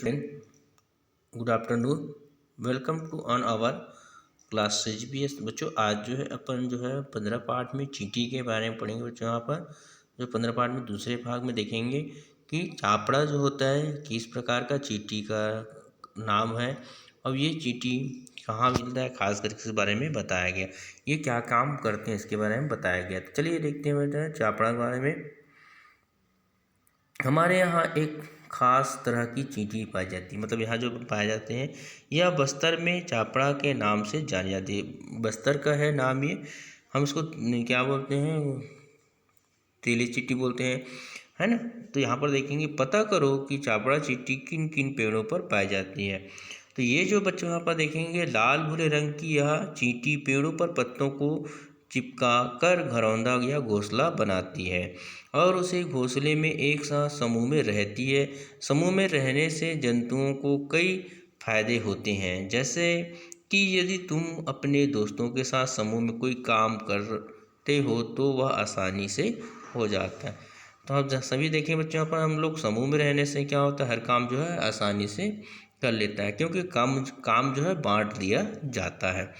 Student, good afternoon. Welcome to on our class CGPS। बच्चों आज जो है अपन जो है 15 पार्ट में चींटी के बारे में पढ़ेंगे। बच्चों यहाँ पर जो 15 पार्ट में दूसरे भाग में देखेंगे कि चापड़ा जो होता है किस प्रकार का चींटी का नाम है और ये चींटी कहाँ मिलता है, खास करके इस बारे में बताया गया। ये क्या काम करते हैं इसके बारे में बताया गया। तो चलिए देखते हैं बेटा चापड़ा के बारे में। हमारे यहाँ एक खास तरह की चींटी पाई जाती है, मतलब यहाँ जो पाए जाते हैं यह बस्तर में चापड़ा के नाम से जानी जाती है। बस्तर का है नाम ये। हम इसको क्या बोलते हैं, तेली चींटी बोलते हैं, है ना। तो यहाँ पर देखेंगे, पता करो कि चापड़ा चींटी किन किन पेड़ों पर पाई जाती है। तो ये जो बच्चों यहाँ पर देखेंगे लाल भूरे रंग की यह चींटी पेड़ों पर पत्तों को चिपका कर घरौंदा या घोंसला बनाती है और उसे घोंसले में एक साथ समूह में रहती है। समूह में रहने से जंतुओं को कई फायदे होते हैं, जैसे कि यदि तुम अपने दोस्तों के साथ समूह में कोई काम करते हो तो वह आसानी से हो जाता है। तो आप सभी देखें बच्चों, यहाँ पर हम लोग समूह में रहने से क्या होता है, हर काम जो है आसानी से कर लेता है, क्योंकि काम जो है बांट दिया जाता है।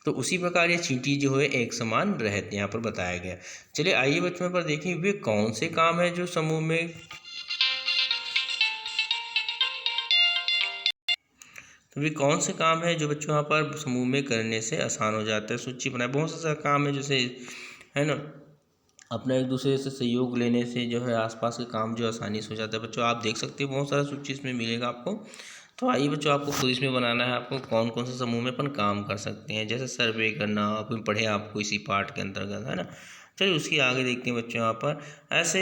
तो उसी प्रकार ये चींटी जो है एक समान रहते हैं, यहाँ पर बताया गया। चलिए आइए बच्चों पर देखें वे कौन से काम है जो समूह में, तो वे कौन से काम है जो बच्चों यहाँ पर समूह में करने से आसान हो जाता है। सूची बनाए, बहुत सारा काम है जैसे, है ना, अपना एक दूसरे से सहयोग लेने से जो है आसपास के काम जो आसानी से हो जाता है। बच्चों आप देख सकते हो बहुत सारा सूची इसमें मिलेगा आपको। तो आइए बच्चों आपको खुद इसमें बनाना है, आपको कौन कौन से समूह में अपन काम कर सकते हैं, जैसे सर्वे करना अपन पढ़े आपको इसी पार्ट के अंतर्गत, है ना। चलिए उसके आगे देखते हैं बच्चों। यहाँ पर ऐसे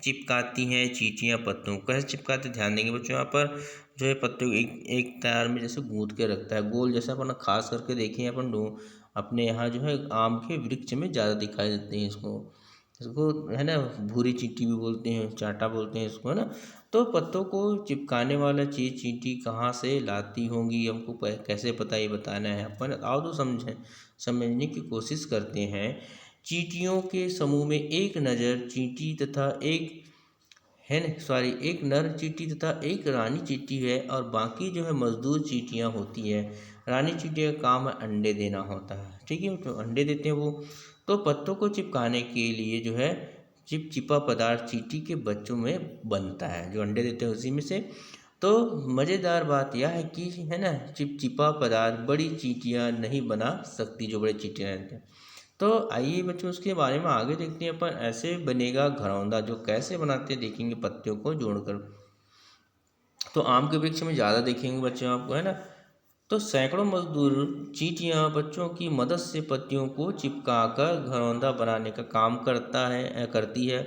चिपकाती हैं चींटियाँ पत्तों को। कैसे चिपकाते, ध्यान देंगे बच्चों। यहाँ पर जो है पत्तों एक एक तार में जैसे गूंथ के रखता है गोल, जैसे अपन खास करके देखें अपन अपने यहाँ जो है आम के वृक्ष में ज़्यादा दिखाई देते हैं इसको, है ना। भूरी चींटी भी बोलते हैं, चाटा बोलते हैं इसको, है ना। तो पत्तों को चिपकाने वाला चीज़ चींटी कहाँ से लाती होंगी, हमको कैसे पता, ये बताना है अपन। आओ तो समझने की कोशिश करते हैं। चींटियों के समूह में एक नर चींटी तथा एक नर चींटी तथा एक रानी चींटी है और बाकी जो है मजदूर चींटियाँ होती है। रानी चींटी का काम है अंडे देना होता है, ठीक है, तो अंडे देते हैं वो। तो पत्तों को चिपकाने के लिए जो है चिपचिपा पदार्थ चींटी के बच्चों में बनता है, जो अंडे देते हैं उसी में से। तो मज़ेदार बात यह है कि, है ना, चिपचिपा पदार्थ बड़ी चींटियाँ नहीं बना सकती, जो बड़े चींटियाँ रहते हैं। तो आइए बच्चों उसके बारे में आगे देखते हैं अपन। ऐसे बनेगा घरौंदा, जो कैसे बनाते हैं देखेंगे पत्तियों को जोड़कर। तो आम के वृक्ष में ज़्यादा देखेंगे बच्चों आपको, है ना। तो सैकड़ों मजदूर चींटियाँ बच्चों की मदद से पत्तियों को चिपकाकर घरौंदा बनाने का काम करती है।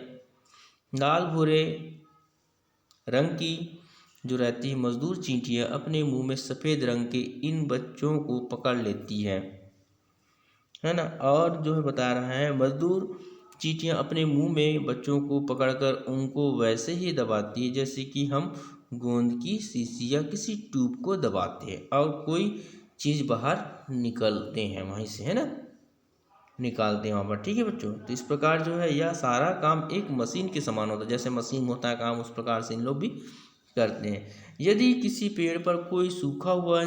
लाल भूरे रंग की जो रहती है मजदूर चींटियाँ अपने मुंह में सफ़ेद रंग के इन बच्चों को पकड़ लेती है ना। और जो है बता रहा है, मजदूर चींटियाँ अपने मुंह में बच्चों को पकड़कर उनको वैसे ही दबाती है जैसे कि हम गोंद की शीशी या किसी ट्यूब को दबाते हैं और कोई चीज़ बाहर निकलते हैं वहीं से, है ना, निकालते हैं वहाँ पर, ठीक है बच्चों। तो इस प्रकार जो है यह सारा काम एक मशीन के समान होता है, जैसे मशीन होता है काम, उस प्रकार से इन लोग भी करते हैं। यदि किसी पेड़ पर कोई सूखा हुआ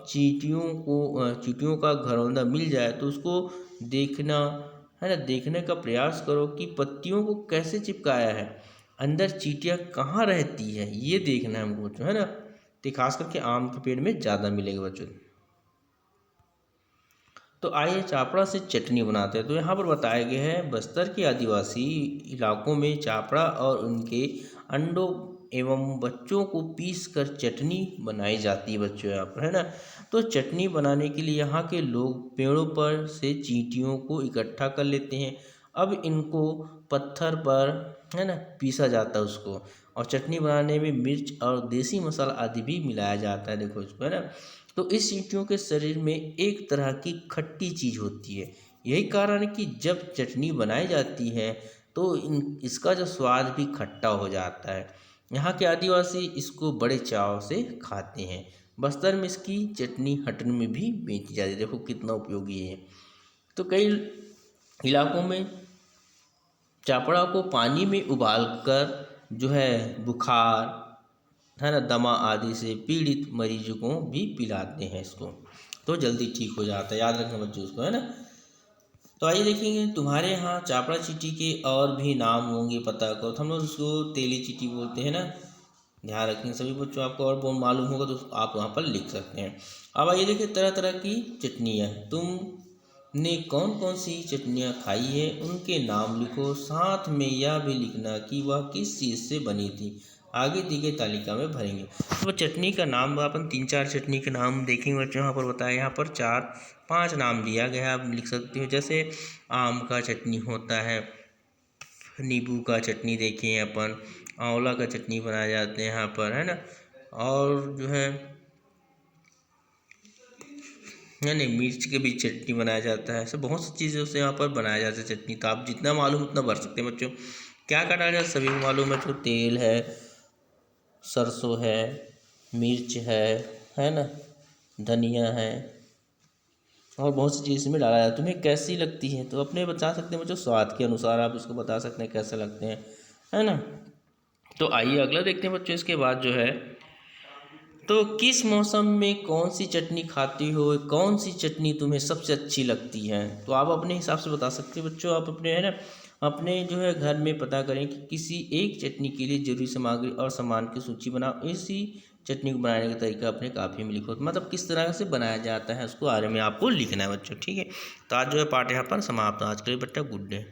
चींटियों का घरौंदा मिल जाए तो उसको देखना, है ना, देखने का प्रयास करो कि पत्तियों को कैसे चिपकाया है, अंदर चींटियाँ कहाँ रहती है, ये देखना है हमको बच्चों, है ना। तो खास करके आम के पेड़ में ज़्यादा मिलेगा बच्चों। तो आइए चापड़ा से चटनी बनाते हैं। तो यहाँ पर बताया गया है, बस्तर के आदिवासी इलाकों में चापड़ा और उनके अंडों एवं बच्चों को पीस कर चटनी बनाई जाती है बच्चों, यहाँ पर, है ना। तो चटनी बनाने के लिए यहाँ के लोग पेड़ों पर से चींटियों को इकट्ठा कर लेते हैं। अब इनको पत्थर पर, है ना, पीसा जाता है उसको, और चटनी बनाने में मिर्च और देसी मसाला आदि भी मिलाया जाता है, देखो इसको, है ना। तो इस चींटियों के शरीर में एक तरह की खट्टी चीज़ होती है। यही कारण है कि जब चटनी बनाई जाती है तो इसका जो स्वाद भी खट्टा हो जाता है। यहाँ के आदिवासी इसको बड़े चाव से खाते हैं। बस्तर में इसकी चटनी हटन में भी बेची जाती है, देखो कितना उपयोगी है। तो कई इलाकों में चापड़ा को पानी में उबालकर जो है बुखार है ना, दमा आदि से पीड़ित मरीजों को भी पिलाते हैं इसको, तो जल्दी ठीक हो जाता है। याद रखना बच्चों उसको, है ना। तो आइए देखेंगे तुम्हारे यहाँ चापड़ा चींटी के और भी नाम होंगे, पता करो। तो हम लोग उसको तेली चींटी बोलते हैं ना, ध्यान रखेंगे सभी बच्चों। आपको और बहुत मालूम होगा तो आप वहाँ पर लिख सकते हैं। अब आइए देखिए तरह तरह की चटनियाँ, तुमने कौन कौन सी चटनियाँ खाई है उनके नाम लिखो, साथ में यह भी लिखना कि वह किस चीज़ से बनी थी। आगे दी गई तालिका में भरेंगे। तो चटनी का नाम अपन 3-4 चटनी के नाम देखेंगे बच्चों। यहाँ पर बताया, यहाँ पर 4-5 नाम दिया गया है, आप लिख सकते हो। जैसे आम का चटनी होता है, नींबू का चटनी देखें अपन, आंवला का चटनी बनाए जाते हैं यहाँ पर, है ना। और जो है नहीं, मिर्च के भी चटनी बनाया जाता है। ऐसे बहुत सी चीज़ें उससे यहाँ पर बनाया जाता है चटनी। तो आप जितना मालूम उतना भर सकते हैं बच्चों। क्या क्या डाला जाता है सभी को मालूम है। तो तेल है, सरसों है, मिर्च है ना, धनिया है, और बहुत सी चीज़ इसमें डाला जाता है। तुम्हें कैसी लगती है तो अपने बता सकते हैं बच्चों, स्वाद के अनुसार आप इसको बता सकते हैं कैसे लगते हैं, है ना। तो आइए अगला देखते हैं बच्चों। इसके बाद जो है, तो किस मौसम में कौन सी चटनी खाती हो, कौन सी चटनी तुम्हें सबसे अच्छी लगती है, तो आप अपने हिसाब से बता सकते हैं बच्चों। आप अपने, है ना, अपने जो है घर में पता करें कि किसी एक चटनी के लिए जरूरी सामग्री और सामान की सूची बनाओ। इसी चटनी को बनाने का तरीका अपने कापी में लिखो, मतलब किस तरह से बनाया जाता है उसको बारे में आपको लिखना है बच्चों, ठीक है। तो आज जो है पाठ यहाँ पर समाप्त। आज के लिए बच्चा गुड डे।